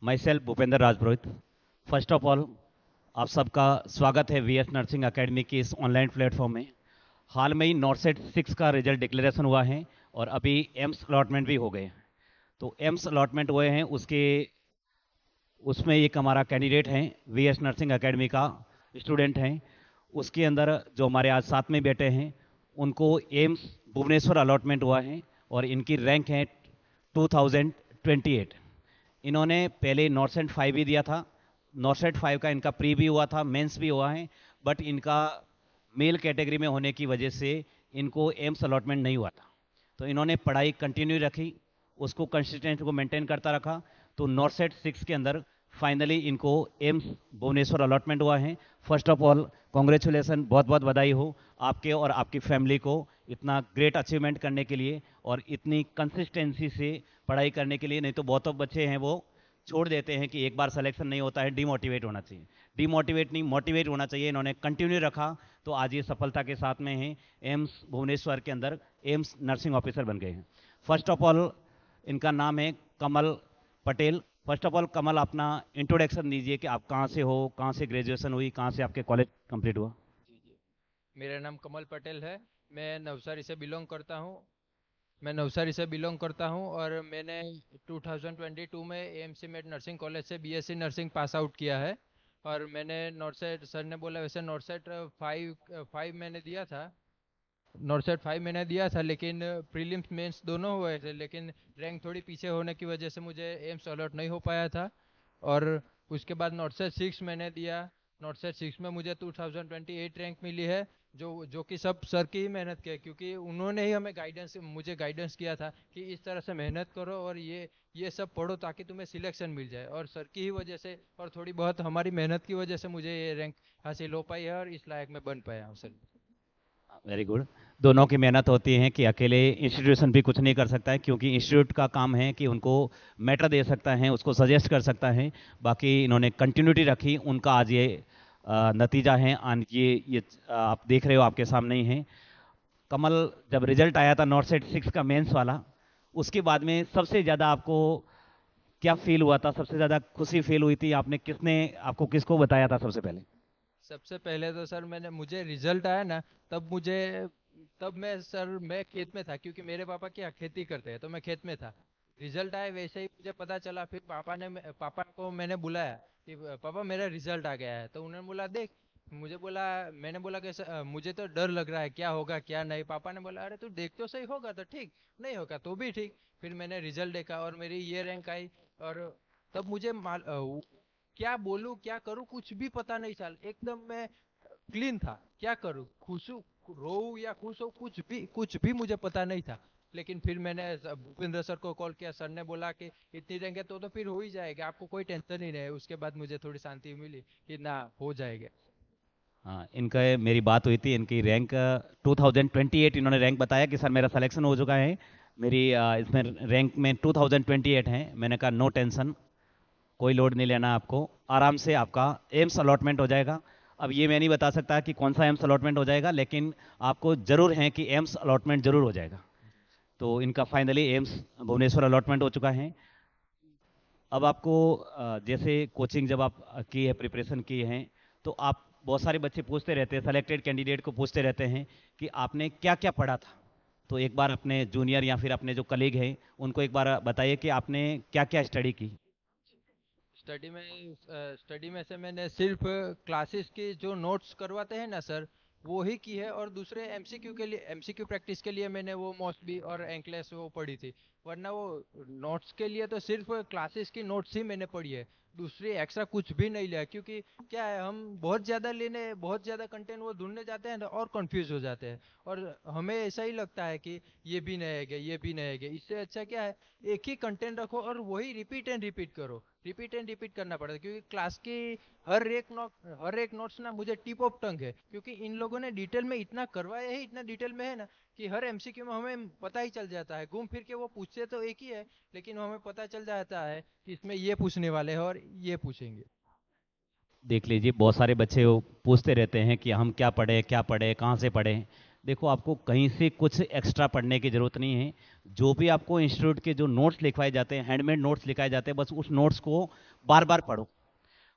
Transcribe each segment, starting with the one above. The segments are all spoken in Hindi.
My self Bhupendra Rajpurohit. First of all आप सबका स्वागत है वीएस नर्सिंग एकेडमी की इस ऑनलाइन प्लेटफॉर्म में। हाल में ही नॉर्सेट 6 का रिजल्ट डिक्लेरेशन हुआ है और अभी एम्स अलॉटमेंट भी हो गए। तो एम्स अलॉटमेंट हुए हैं, उसके उसमें एक हमारा कैंडिडेट हैं वीएस नर्सिंग एकेडमी का स्टूडेंट हैं। उसके अंदर जो हमारे आज साथ में बैठे हैं उनको एम्स भुवनेश्वर अलॉटमेंट हुआ है और इनकी रैंक है 2028। इन्होंने पहले नॉर्सेट 5 भी दिया था। नॉर्सेट 5 का इनका प्री भी हुआ था, मेंस भी हुआ है, बट इनका मेल कैटेगरी में होने की वजह से इनको एम्स अलॉटमेंट नहीं हुआ था। तो इन्होंने पढ़ाई कंटिन्यू रखी, उसको कंसिस्टेंसी को मेंटेन करता रखा। तो नॉर्सेट 6 के अंदर फाइनली इनको एम्स भुवनेश्वर अलॉटमेंट हुआ है। फर्स्ट ऑफ ऑल कॉन्ग्रेचुलेसन, बहुत बहुत बधाई हो आपके और आपकी फैमिली को इतना ग्रेट अचीवमेंट करने के लिए और इतनी कंसिस्टेंसी से पढ़ाई करने के लिए। नहीं तो बहुत बच्चे हैं वो छोड़ देते हैं कि एक बार सिलेक्शन नहीं होता है, डिमोटिवेट होना चाहिए। डिमोटिवेट नहीं, मोटिवेट होना चाहिए। इन्होंने कंटिन्यू रखा तो आज ये सफलता के साथ में हैं, एम्स भुवनेश्वर के अंदर एम्स नर्सिंग ऑफिसर बन गए हैं। फर्स्ट ऑफ ऑल इनका नाम है Kamal Patel. First of all कमल, अपना इंट्रोडक्शन दीजिए कि आप कहाँ से हो, कहाँ से ग्रेजुएशन हुई, कहाँ से आपके कॉलेज कंप्लीट हुआ। जी जी। मेरा नाम कमल पटेल है। मैं नवसारी से बिलोंग करता हूँ। और मैंने 2022 में एएमसी मेड नर्सिंग कॉलेज से बीएससी नर्सिंग पास आउट किया है। और मैंने नॉर्सेट, सर ने बोला वैसे नॉर्सेट 5 मैंने दिया था। लेकिन प्रीलिम्स मेंस दोनों हुए थे, लेकिन रैंक थोड़ी पीछे होने की वजह से मुझे एम्स अलॉट नहीं हो पाया था। और उसके बाद नॉर्सेट 6 मैंने दिया। नॉर्सेट 6 में मुझे 2028 रैंक मिली है, जो कि सब सर की ही मेहनत की है, क्योंकि उन्होंने ही हमें मुझे गाइडेंस किया था कि इस तरह से मेहनत करो और ये सब पढ़ो ताकि तुम्हें सिलेक्शन मिल जाए। और सर की ही वजह से और थोड़ी बहुत हमारी मेहनत की वजह से मुझे ये रैंक हासिल हो पाई है और इस लायक में बन पाया हूँ सर। Very good. दोनों की मेहनत होती है कि अकेले इंस्टीट्यूशन भी कुछ नहीं कर सकता है, क्योंकि इंस्टीट्यूट का काम है कि उनको मैटर दे सकता है, उसको सजेस्ट कर सकता है। बाकी इन्होंने कंटिन्यूटी रखी, उनका आज ये नतीजा है। ये आप देख रहे हो, आपके सामने ही है। कमल, जब रिजल्ट आया था नॉर्सेट 6 का मेंस वाला, उसके बाद में सबसे ज़्यादा आपको क्या फील हुआ था, सबसे ज़्यादा खुशी फील हुई थी, आपने किसने आपको किसको बताया था सबसे पहले। सबसे पहले तो सर मुझे रिजल्ट आया ना, तब मुझे तब मैं खेत में था, क्योंकि मेरे पापा क्या खेती करते हैं, तो मैं खेत में था। रिजल्ट आया वैसे ही मुझे पता चला, फिर पापा को मैंने बुलाया कि पापा मेरा रिजल्ट आ गया है। तो उन्होंने बोला देख, मैंने बोला कि मुझे तो डर लग रहा है, क्या होगा क्या नहीं। पापा ने बोला अरे तू देख तो सही, होगा तो ठीक, नहीं होगा तो भी ठीक। फिर मैंने रिजल्ट देखा और मेरी ये रैंक आई। और तब क्या बोलूं क्या करूं कुछ भी पता नहीं चल, एकदम मैं क्लीन था। क्या करूं, खुश हूं, रो या खुश हो, कुछ भी मुझे पता नहीं था। लेकिन फिर मैंने भूपेंद्र सर को कॉल किया, सर ने बोला कि इतनी रैंक है तो फिर हो ही जाएगा, आपको कोई टेंशन ही नहीं है। उसके बाद मुझे थोड़ी शांति मिली कि ना, हो जाएगा। हाँ, इनका मेरी बात हुई थी, इनकी रैंक 2028 इन्होंने रैंक बताया कि सर मेरा सिलेक्शन हो चुका है। मेरी इसमें रैंक में 2028 है। मैंने कहा नो टेंशन, कोई लोड नहीं लेना आपको, आराम से आपका एम्स अलॉटमेंट हो जाएगा। अब ये मैं नहीं बता सकता कि कौन सा एम्स अलॉटमेंट हो जाएगा, लेकिन आपको जरूर है कि एम्स अलॉटमेंट जरूर हो जाएगा। तो इनका फाइनली एम्स भुवनेश्वर अलॉटमेंट हो चुका है। अब आपको जैसे कोचिंग जब आप की है, प्रिपरेशन की है, तो आप बहुत सारे बच्चे पूछते रहते हैं, सेलेक्टेड कैंडिडेट को पूछते रहते हैं कि आपने क्या क्या पढ़ा था। तो एक बार अपने जूनियर या फिर अपने जो कलीग हैं उनको एक बार बताइए कि आपने क्या क्या स्टडी की। स्टडी में से मैंने सिर्फ क्लासेस की जो नोट्स करवाते हैं ना सर, वो ही की है। और दूसरे एमसीक्यू प्रैक्टिस के लिए मैंने वो मोस्टली और एंकलेस वो पढ़ी थी। वरना वो नोट्स के लिए तो सिर्फ क्लासेस की नोट्स ही मैंने पढ़ी है। दूसरी एक्स्ट्रा कुछ भी नहीं लिया, क्योंकि क्या है, हम बहुत ज्यादा कंटेंट वो ढूंढने जाते हैं ना और कंफ्यूज हो जाते हैं। और हमें ऐसा ही लगता है कि ये भी नहीं है क्या, ये भी नहीं है क्या। इससे अच्छा क्या है, एक ही कंटेंट रखो और वही रिपीट एंड रिपीट करो। रिपीट एंड रिपीट करना पड़ता है, क्योंकि क्लास की हर एक नोट्स ना मुझे टिप ऑफ टंग है, क्योंकि इन लोगों ने डिटेल में इतना करवाया है, इतना डिटेल में है ना, कि हर एमसीक्यू में हमें पता ही चल जाता है। घूम फिर के वो पूछते तो एक ही है, लेकिन हमें पता चल जाता है कि इसमें ये पूछने वाले हैं और ये पूछेंगे। देख लीजिए, बहुत सारे बच्चे वो पूछते रहते हैं कि हम क्या पढ़े, क्या पढ़े, कहाँ से पढ़े। देखो, आपको कहीं से कुछ एक्स्ट्रा पढ़ने की ज़रूरत नहीं है। जो भी आपको इंस्टीट्यूट के जो नोट्स लिखवाए जाते हैं, हैंडमेड नोट्स लिखाए जाते हैं, बस उस नोट्स को बार बार पढ़ो।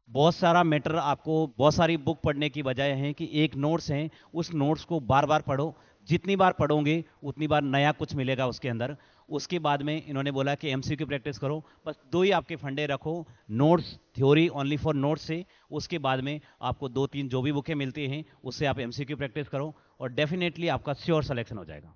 बहुत सारा मैटर आपको, बहुत सारी बुक पढ़ने की बजाय है कि एक नोट्स है, उस नोट्स को बार बार पढ़ो। जितनी बार पढ़ोगे उतनी बार नया कुछ मिलेगा उसके अंदर। उसके बाद में इन्होंने बोला कि एमसीक्यू प्रैक्टिस करो। बस दो ही आपके फंडे रखो, notes theory only for notes से। उसके बाद में आपको दो तीन जो भी बुकें मिलती हैं उससे आप एमसीक्यू प्रैक्टिस करो, और डेफिनेटली आपका श्योर सिलेक्शन हो जाएगा।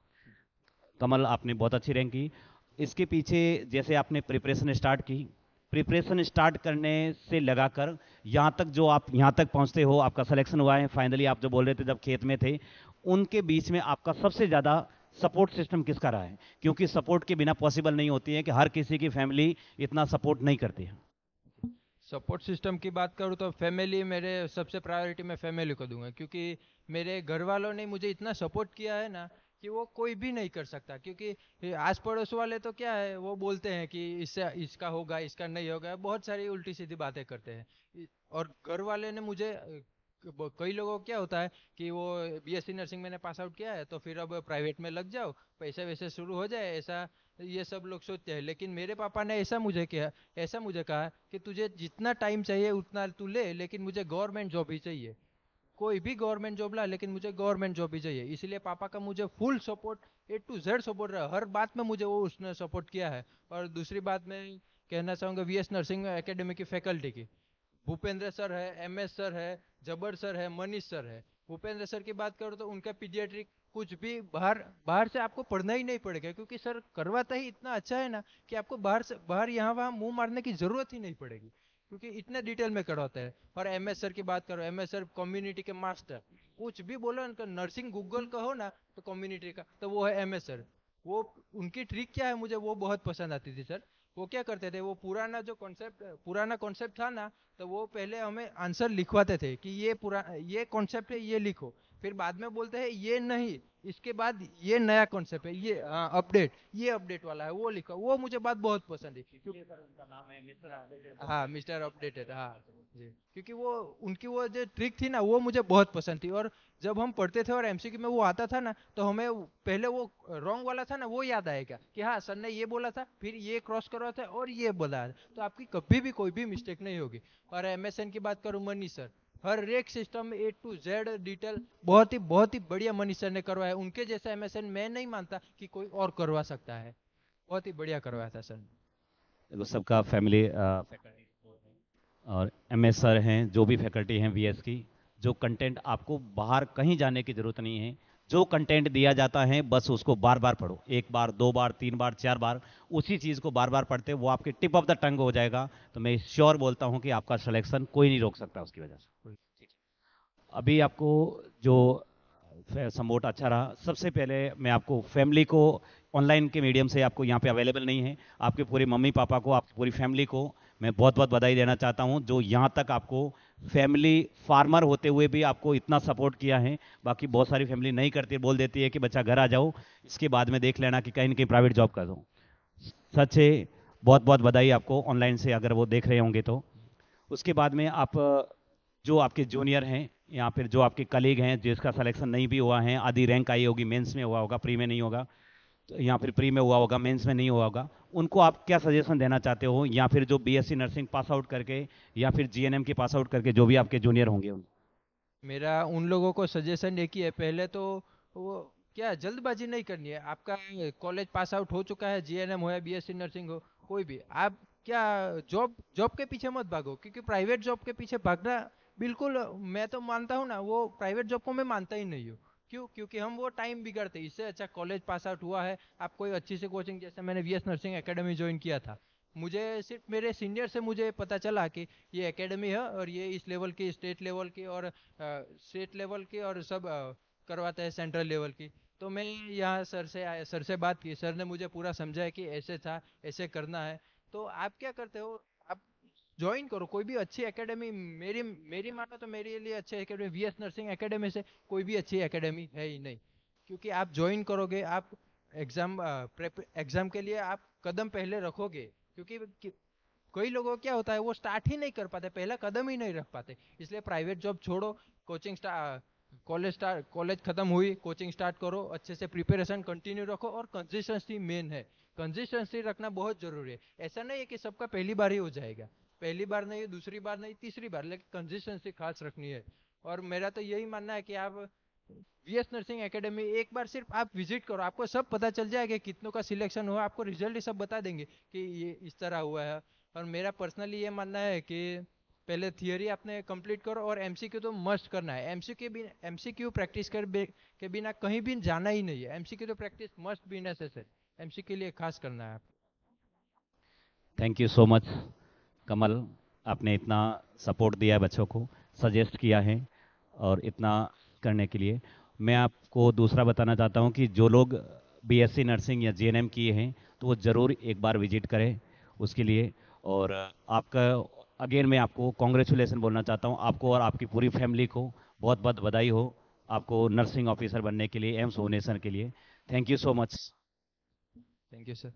कमल, आपने बहुत अच्छी रैंक की। इसके पीछे जैसे आपने प्रिपरेशन स्टार्ट की, प्रिपरेशन स्टार्ट करने से लगाकर यहाँ तक जो आप यहाँ तक पहुँचते हो, आपका सिलेक्शन हुआ है फाइनली, आप जो बोल रहे थे जब खेत में थे, उनके बीच में आपका सबसे ज़्यादा सपोर्ट सिस्टम किसका रहा है? क्योंकि सपोर्ट के बिना पॉसिबल नहीं होती है कि हर किसी की फैमिली इतना सपोर्ट नहीं करती है। सपोर्ट सिस्टम की बात करूँ तो फैमिली, मेरे सबसे प्रायोरिटी मैं फैमिली को दूंगा, क्योंकि मेरे घर वालों ने मुझे इतना सपोर्ट किया है ना कि वो कोई भी नहीं कर सकता। क्योंकि ये आस पड़ोस वाले तो क्या है, वो बोलते हैं कि इससे इसका होगा, इसका नहीं होगा, बहुत सारी उल्टी सीधी बातें करते हैं। और घर वाले ने मुझे कई लोगों को क्या होता है कि वो बीएससी नर्सिंग मैंने पास आउट किया है तो फिर अब प्राइवेट में लग जाओ, पैसे वैसे शुरू हो जाए, ऐसा ये सब लोग सोचते हैं। लेकिन मेरे पापा ने ऐसा मुझे कहा कि तुझे जितना टाइम चाहिए उतना तू ले, लेकिन मुझे गवर्नमेंट जॉब ही चाहिए। कोई भी गवर्नमेंट जॉब ला, लेकिन मुझे गवर्नमेंट जॉब ही चाहिए। इसलिए पापा का मुझे full support, A to Z support रहा, हर बात में मुझे वो उसने सपोर्ट किया है। और दूसरी बात मैं कहना चाहूंगा वीएस नर्सिंग एकेडमी की फैकल्टी की। भूपेंद्र सर है, MS सर है, जबर सर है, मनीष सर है। भूपेंद्र सर की बात करो तो उनका पीडियाट्रिक कुछ भी बाहर बाहर से आपको पढ़ना ही नहीं पड़ेगा, क्योंकि सर करवाता ही इतना अच्छा है ना कि आपको बाहर यहाँ वहाँ मुंह मारने की जरूरत ही नहीं पड़ेगी, क्योंकि इतने डिटेल में करवाते हैं। और MS सर की बात करो, MS सर कम्युनिटी के मास्टर। कुछ भी बोलो उनका, नर्सिंग गूगल कहो ना तो कम्युनिटी का, तो वो है MS सर। वो उनकी ट्रिक क्या है मुझे वो बहुत पसंद आती थी सर। वो क्या करते थे, वो पुराना कॉन्सेप्ट था ना, तो वो पहले हमें आंसर लिखवाते थे कि ये कॉन्सेप्ट है, ये लिखो। फिर बाद में बोलते हैं ये नहीं, इसके बाद ये नया कॉन्सेप्ट है, ये अपडेट, ये अपडेट वाला है, वो लिखो। वो मुझे बात बहुत पसंद है हाँ, मिस्टर अपडेटेड, हाँ जी। क्योंकि वो उनकी वो जो ट्रिक थी ना, वो मुझे बहुत पसंद थी। और जब हम पढ़ते थे और MCQ में वो आता था ना, तो हमें पहले वो रॉन्ग वाला था ना वो याद आएगा कि हाँ सर ने ये बोला था, फिर ये क्रॉस करवा था और ये बोला था, तो आपकी कभी भी कोई भी मिस्टेक नहीं होगी। और MSN की बात करूं, मनीष सर, हर एक सिस्टम में A to Z डिटेल बहुत ही बढ़िया मनीष सर ने करवाया। उनके जैसा MSN मैं नहीं मानता कि कोई और करवा सकता है। बहुत ही बढ़िया करवाया था सर। देखो, सबका फैमिली और MS सर हैं, जो भी फैकल्टी हैं VS की, जो कंटेंट आपको बाहर कहीं जाने की ज़रूरत नहीं है। जो कंटेंट दिया जाता है बस उसको बार बार पढ़ो, एक बार, दो बार, तीन बार, चार बार, उसी चीज़ को बार बार पढ़ते वो आपके टिप ऑफ द टंग हो जाएगा। तो मैं श्योर बोलता हूँ कि आपका सिलेक्शन कोई नहीं रोक सकता उसकी वजह से। अभी आपको जो सपोर्ट अच्छा रहा, सबसे पहले मैं आपको फैमिली को, ऑनलाइन के मीडियम से आपको यहाँ पे अवेलेबल नहीं है, आपके पूरे मम्मी पापा को, आपकी पूरी फैमिली को मैं बहुत बहुत बधाई देना चाहता हूँ, जो यहाँ तक आपको फैमिली फार्मर होते हुए भी आपको इतना सपोर्ट किया है। बाकी बहुत सारी फैमिली नहीं करती, बोल देती है कि बच्चा घर आ जाओ, इसके बाद में देख लेना कि कहीं ना कहीं प्राइवेट जॉब कर दो। सच है, बहुत बहुत बधाई आपको, ऑनलाइन से अगर वो देख रहे होंगे तो। उसके बाद में आप जो आपके जूनियर हैं या फिर जो आपके कलीग हैं जिसका सिलेक्शन नहीं भी हुआ है, आधी रैंक आई होगी, मेंस में हुआ होगा, प्री में नहीं होगा, तो या फिर प्री में हुआ होगा, मेंस में नहीं हुआ होगा, उनको आप क्या सजेशन देना चाहते हो? या फिर जो BSc नर्सिंग पास आउट करके या फिर GNM के पास आउट करके जो भी आपके जूनियर होंगे उन। मेरा उन लोगों को सजेशन एक ही है, पहले तो वो क्या जल्दबाजी नहीं करनी है। आपका कॉलेज पास आउट हो चुका है, GNM हो या BSc नर्सिंग हो, कोई भी, आप क्या जॉब जॉब के पीछे मत भागो, क्योंकि प्राइवेट जॉब के पीछे भागना बिल्कुल, मैं तो मानता हूँ ना, वो प्राइवेट जॉब को मैं मानता ही नहीं हूँ। क्यों? क्योंकि हम वो टाइम बिगाड़ते हैं। इससे अच्छा कॉलेज पास आउट हुआ है, आप कोई अच्छी सी कोचिंग, जैसे मैंने VS नर्सिंग एकेडमी ज्वाइन किया था, मुझे सिर्फ मेरे सीनियर से मुझे पता चला कि ये एकेडमी है और ये इस लेवल की, स्टेट लेवल की और स्टेट लेवल की और सब करवाते हैं, सेंट्रल लेवल की। तो मैं यहाँ सर से बात की, सर ने मुझे पूरा समझाया कि ऐसे था, ऐसे करना है। तो आप क्या करते हो, आप ज्वाइन करो कोई भी अच्छी एकेडमी। मेरी मेरी मानो तो मेरे लिए अच्छी एकेडमी VS नर्सिंग एकेडमी से कोई भी अच्छी एकेडमी है ही नहीं। क्योंकि आप ज्वाइन करोगे, आप एग्जाम के लिए आप कदम पहले रखोगे। क्योंकि कई लोगों को क्या होता है, वो स्टार्ट ही नहीं कर पाते, पहला कदम ही नहीं रख पाते। इसलिए प्राइवेट जॉब छोड़ो, कोचिंग कॉलेज खत्म हुई, कोचिंग स्टार्ट करो, अच्छे से प्रिपरेशन कंटिन्यू रखो और कंसिस्टेंसी मेन है। कंसिस्टेंसी रखना बहुत जरूरी है। ऐसा नहीं है कि सबका पहली बार ही हो जाएगा, पहली बार नहीं, दूसरी बार नहीं, तीसरी बार, लेकिन कंसिस्टेंसी खास रखनी है। और मेरा तो यही मानना है कि आप वीएस नर्सिंग एकेडमी एक बार सिर्फ आप विजिट करो, आपको सब पता चल जाएगा कितनों का सिलेक्शन हुआ, आपको रिजल्ट ही सब बता देंगे कि ये इस तरह हुआ है। और मेरा पर्सनली ये मानना है कि पहले थियरी आपने कंप्लीट करो और एमसीक्यू तो मस्ट करना है। एमसीक्यू प्रैक्टिस के बिना कहीं भी जाना ही नहीं है। एमसीक्यू तो practice must be necessary, MCQ के लिए खास करना है आप। थैंक यू सो मच कमल, आपने इतना सपोर्ट दिया है बच्चों को, सजेस्ट किया है और इतना करने के लिए। मैं आपको दूसरा बताना चाहता हूँ कि जो लोग बीएससी नर्सिंग या जीएनएम किए हैं तो वो ज़रूर एक बार विजिट करें उसके लिए। और आपका अगेन मैं आपको कॉन्ग्रेचुलेसन बोलना चाहता हूँ, आपको और आपकी पूरी फैमिली को बहुत बहुत बधाई हो आपको नर्सिंग ऑफिसर बनने के लिए, एम्स भुवनेश्वर के लिए। Thank you so much. Thank you sir.